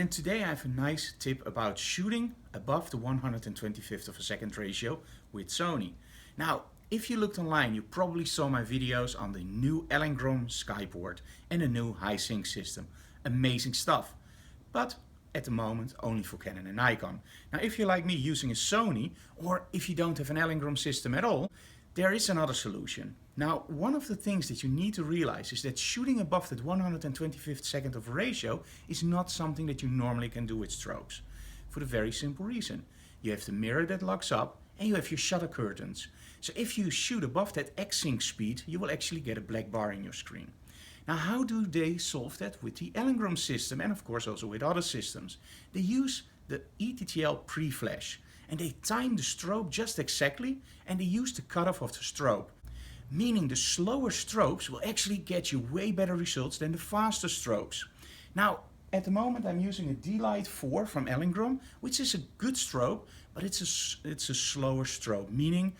and today I have a nice tip about shooting above the 125th of a second ratio with Sony. Now, if you looked online, you probably saw my videos on the new Alengrom Skyboard and a new high sync system. Amazing stuff. But at the moment only for Canon and Nikon. Now, if you're like me using a Sony, or if you don't have an Alengrom system at all, there is another solution. Now, one of the things that you need to realize is that shooting above that 125th second of a ratio is not something that you normally can do with strobes. For the very simple reason. You have the mirror that locks up and you have your shutter curtains. So if you shoot above that X-Sync speed, you will actually get a black bar in your screen. Now, how do they solve that with the Alengrom system and of course also with other systems? They use the ETTL pre-flash and they time the strobe just exactly and they use the cutoff of the strobe. Meaning the slower strobes will actually get you way better results than the faster strobes. Now, at the moment I'm using a D-Lite 4 from Alengrom, which is a good strobe, but it's a slower strobe, meaning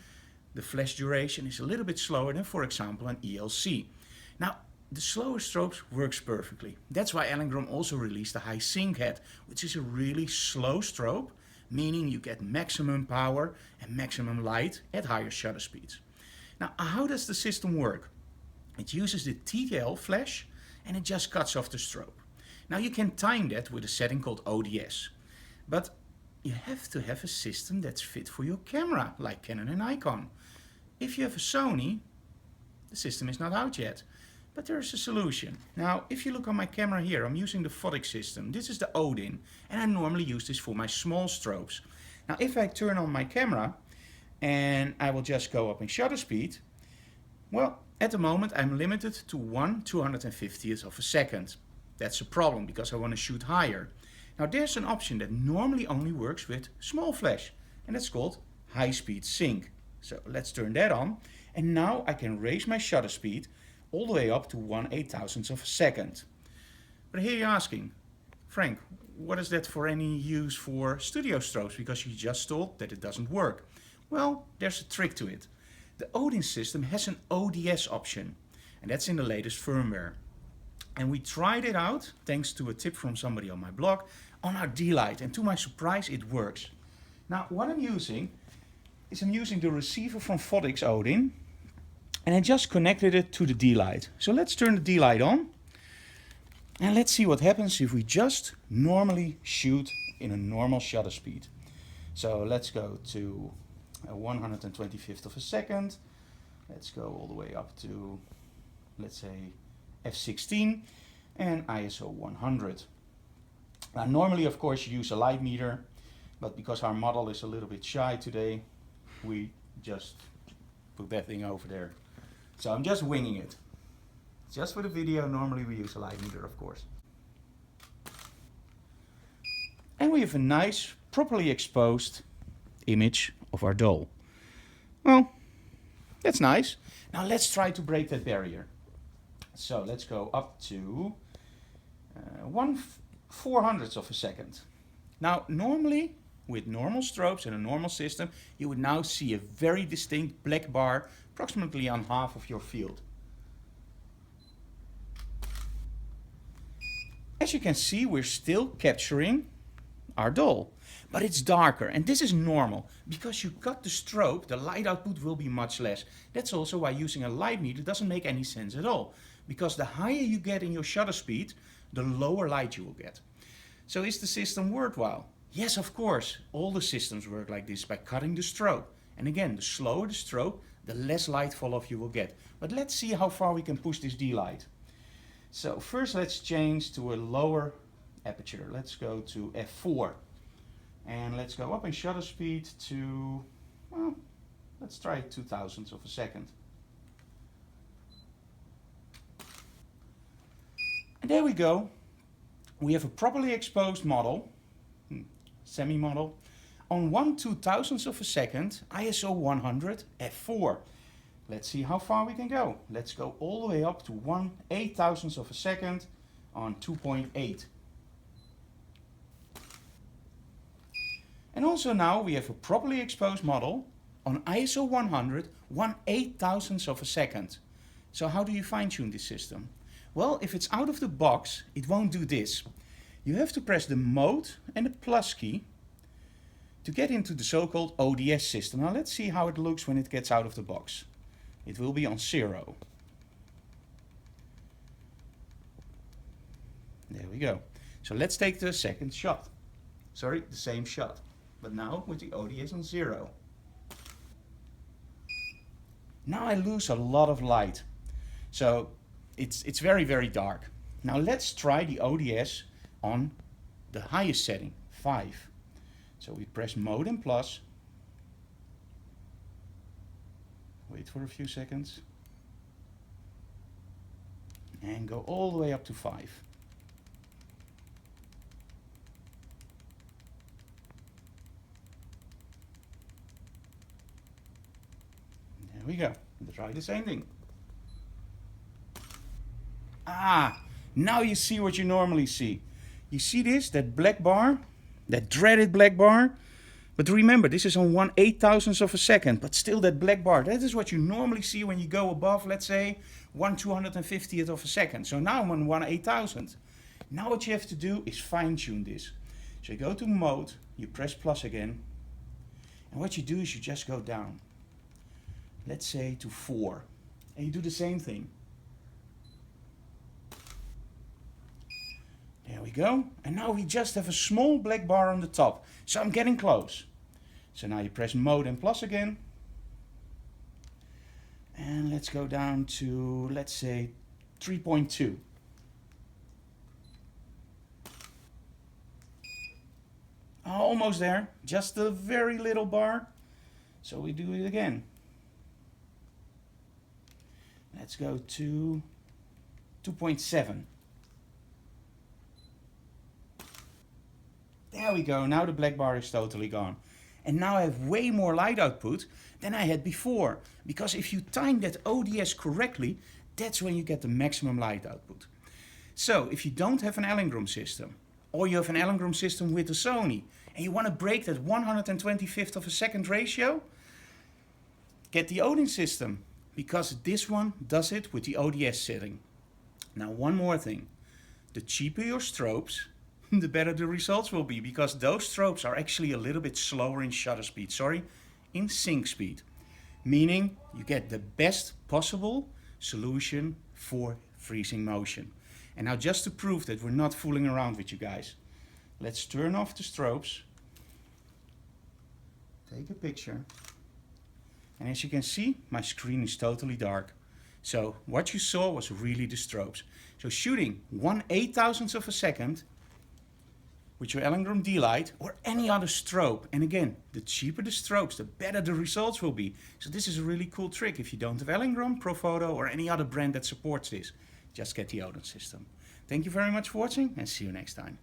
the flash duration is a little bit slower than, for example, an ELC. Now, the slower strobes works perfectly. That's why Alengrom also released the high sync head, which is a really slow strobe, meaning you get maximum power and maximum light at higher shutter speeds. Now, how does the system work? It uses the TTL flash and it just cuts off the strobe. Now, you can time that with a setting called ODS, but you have to have a system that's fit for your camera, like Canon and Nikon. If you have a Sony, the system is not out yet, but there is a solution. Now, if you look on my camera here, I'm using the Phottix system. This is the Odin, and I normally use this for my small strobes. Now, if I turn on my camera, and I will just go up in shutter speed, well, at the moment I'm limited to 1/250th of a second. That's a problem because I want to shoot higher. Now, there's an option that normally only works with small flash, and that's called high speed sync. So let's turn that on, and now I can raise my shutter speed all the way up to 1/8000th of a second. But here you're asking, Frank, what is that for any use for studio strobes? Because you just told that it doesn't work. Well, there's a trick to it. The Odin system has an ODS option, and that's in the latest firmware. And we tried it out, thanks to a tip from somebody on my blog, on our D-Lite, and to my surprise it works. Now, what I'm using is the receiver from Phottix Odin, and I just connected it to the D-Lite. So let's turn the D-Lite on, and let's see what happens if we just normally shoot in a normal shutter speed. So let's go to 125th of a second. Let's go all the way up to, let's say, f16 and ISO 100. Now, normally, of course, you use a light meter, but because our model is a little bit shy today, we just put that thing over there. So I'm just winging it. Just for the video, normally we use a light meter, of course. And we have a nice, properly exposed image of our doll. Well, that's nice. Now let's try to break that barrier. So let's go up to 1/400th of a second. Now, normally with normal strobes and a normal system, you would now see a very distinct black bar approximately on half of your field. As you can see, we're still capturing our doll, but it's darker, and this is normal. Because you cut the strobe, the light output will be much less. That's also why using a light meter doesn't make any sense at all, because the higher you get in your shutter speed, the lower light you will get. So is the system worthwhile? Yes, of course. All the systems work like this by cutting the strobe. And again, the slower the strobe, the less light fall off you will get. But let's see how far we can push this D-Lite. So first let's change to a lower aperture. Let's go to f4. And let's go up in shutter speed to, well, let's try 2/1000th of a second. And there we go. We have a properly exposed model, semi-model, on 1/2000th of a second, ISO 100, f4. Let's see how far we can go. Let's go all the way up to 1/8000th of a second on 2.8. And also now we have a properly exposed model on ISO 100, 1/8000th of a second. So how do you fine-tune this system? Well, if it's out of the box, it won't do this. you have to press the mode and the plus key to get into the so-called ODS system. Now let's see how it looks when it gets out of the box. It will be on 0. There we go. So let's take the second shot. Sorry, the same shot, but now with the ODS on 0. Now I lose a lot of light. So it's very, very dark. Now let's try the ODS on the highest setting, 5. So we press mode and plus. Wait for a few seconds. And go all the way up to 5. There we go. Let's try the same thing. Ah, now you see what you normally see. You see this, that black bar, that dreaded black bar. But remember, this is on 1/8,000th of a second, but still that black bar. That is what you normally see when you go above, let's say, 1/250th of a second. So now I'm on 1/8,000th. Now what you have to do is fine tune this. So you go to mode, you press plus again. And what you do is you just go down. Let's say to 4. And you do the same thing. There we go. And now we just have a small black bar on the top. So I'm getting close. So now you press mode and plus again. And let's go down to, let's say, 3.2. Almost there. Just a very little bar. So we do it again. Let's go to 2.7. There we go, now the black bar is totally gone. And now I have way more light output than I had before. Because if you time that ODS correctly, that's when you get the maximum light output. So if you don't have an Allengram system, or you have an Allengram system with a Sony, and you want to break that 125th of a second ratio, get the Odin system. Because this one does it with the ODS setting. Now one more thing. The cheaper your strobes, the better the results will be, because those strobes are actually a little bit slower in shutter speed, in sync speed. Meaning you get the best possible solution for freezing motion. And now just to prove that we're not fooling around with you guys, let's turn off the strobes, take a picture, and as you can see, my screen is totally dark. So what you saw was really the strobes. So shooting 1/8,000th of a second with your Allengram D-Light or any other strobe. And again, the cheaper the strobes, the better the results will be. So this is a really cool trick. If you don't have Allengram, Profoto or any other brand that supports this, just get the Odin system. Thank you very much for watching and see you next time.